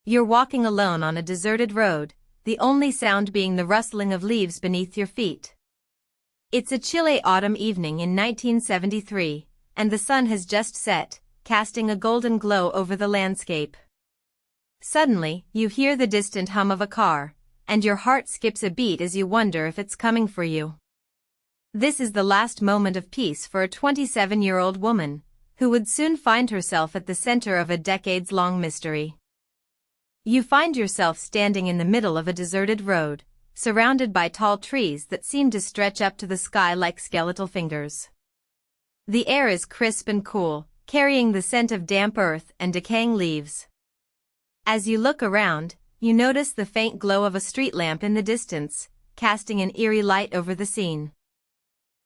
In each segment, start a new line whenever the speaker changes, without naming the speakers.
You're walking alone on a deserted road, the only sound being the rustling of leaves beneath your feet. It's a chilly autumn evening in 1973, and the sun has just set, casting a golden glow over the landscape. Suddenly, you hear the distant hum of a car, and your heart skips a beat as you wonder if it's coming for you. This is the last moment of peace for a 27-year-old woman, who would soon find herself at the center of a decades-long mystery. You find yourself standing in the middle of a deserted road, surrounded by tall trees that seem to stretch up to the sky like skeletal fingers. The air is crisp and cool, carrying the scent of damp earth and decaying leaves. As you look around, you notice the faint glow of a street lamp in the distance, casting an eerie light over the scene.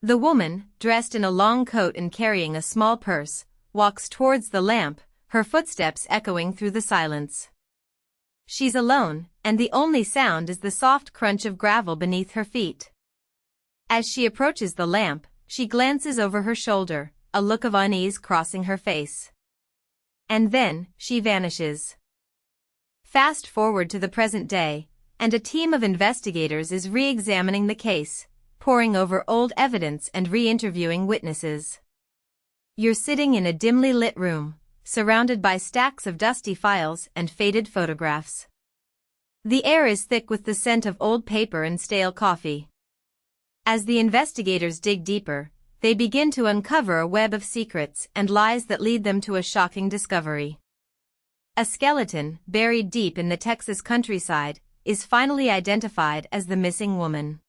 The woman, dressed in a long coat and carrying a small purse, walks towards the lamp, her footsteps echoing through the silence. She's alone, and the only sound is the soft crunch of gravel beneath her feet. As she approaches the lamp, she glances over her shoulder, a look of unease crossing her face. And then, she vanishes. Fast forward to the present day, and a team of investigators is re-examining the case, poring over old evidence and re-interviewing witnesses. You're sitting in a dimly lit room, surrounded by stacks of dusty files and faded photographs. The air is thick with the scent of old paper and stale coffee. As the investigators dig deeper, they begin to uncover a web of secrets and lies that lead them to a shocking discovery. A skeleton, buried deep in the Texas countryside, is finally identified as the missing woman.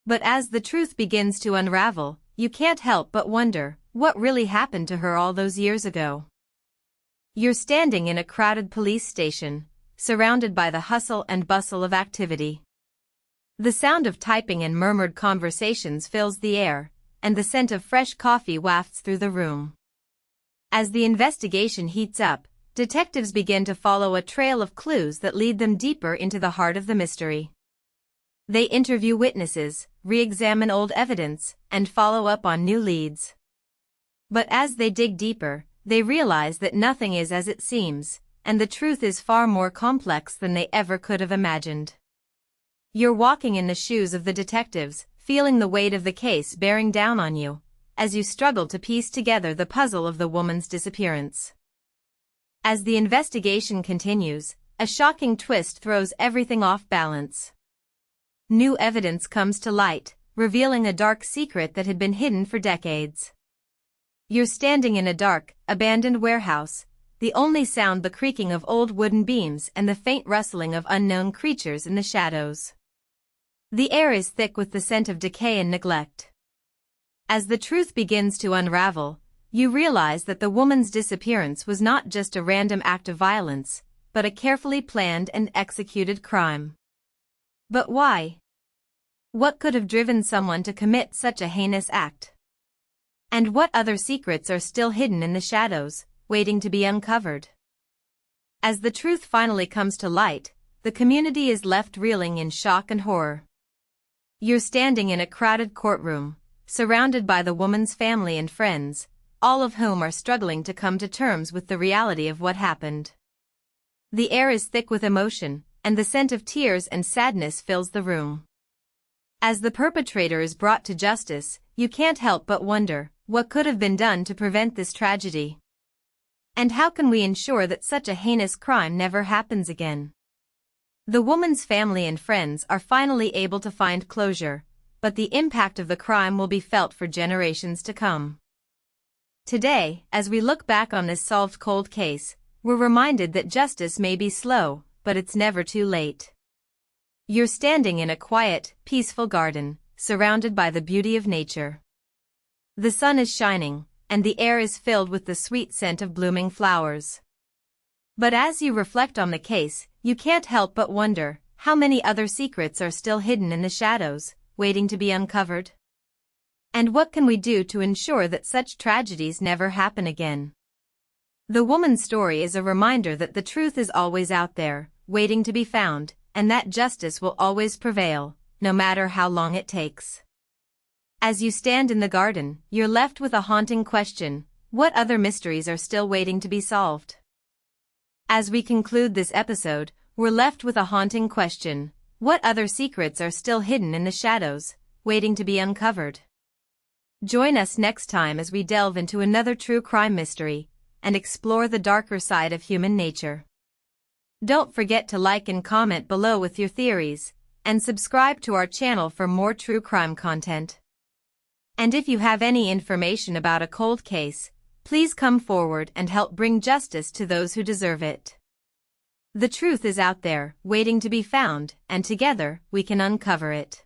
But as the truth begins to unravel, you can't help but wonder, what really happened to her all those years ago? You're standing in a crowded police station, surrounded by the hustle and bustle of activity. The sound of typing and murmured conversations fills the air, and the scent of fresh coffee wafts through the room. As the investigation heats up, detectives begin to follow a trail of clues that lead them deeper into the heart of the mystery. They interview witnesses, re-examine old evidence, and follow up on new leads. But as they dig deeper, they realize that nothing is as it seems, and the truth is far more complex than they ever could have imagined. You're walking in the shoes of the detectives, feeling the weight of the case bearing down on you, as you struggle to piece together the puzzle of the woman's disappearance. As the investigation continues, a shocking twist throws everything off balance. New evidence comes to light, revealing a dark secret that had been hidden for decades. You're standing in a dark, abandoned warehouse, the only sound the creaking of old wooden beams and the faint rustling of unknown creatures in the shadows. The air is thick with the scent of decay and neglect. As the truth begins to unravel, you realize that the woman's disappearance was not just a random act of violence, but a carefully planned and executed crime. But why? What could have driven someone to commit such a heinous act? And what other secrets are still hidden in the shadows, waiting to be uncovered? As the truth finally comes to light, the community is left reeling in shock and horror. You're standing in a crowded courtroom, surrounded by the woman's family and friends, all of whom are struggling to come to terms with the reality of what happened. The air is thick with emotion, and the scent of tears and sadness fills the room. As the perpetrator is brought to justice, you can't help but wonder, what could have been done to prevent this tragedy? And how can we ensure that such a heinous crime never happens again? The woman's family and friends are finally able to find closure, but the impact of the crime will be felt for generations to come. Today, as we look back on this solved cold case, we're reminded that justice may be slow, but it's never too late. You're standing in a quiet, peaceful garden, surrounded by the beauty of nature. The sun is shining, and the air is filled with the sweet scent of blooming flowers. But as you reflect on the case, you can't help but wonder, how many other secrets are still hidden in the shadows, waiting to be uncovered? And what can we do to ensure that such tragedies never happen again? The woman's story is a reminder that the truth is always out there, waiting to be found, and that justice will always prevail, no matter how long it takes. As you stand in the garden, you're left with a haunting question: what other mysteries are still waiting to be solved? As we conclude this episode, we're left with a haunting question. What other secrets are still hidden in the shadows, waiting to be uncovered? Join us next time as we delve into another true crime mystery and explore the darker side of human nature. Don't forget to like and comment below with your theories, and subscribe to our channel for more true crime content. And if you have any information about a cold case, please come forward and help bring justice to those who deserve it. The truth is out there, waiting to be found, and together we can uncover it.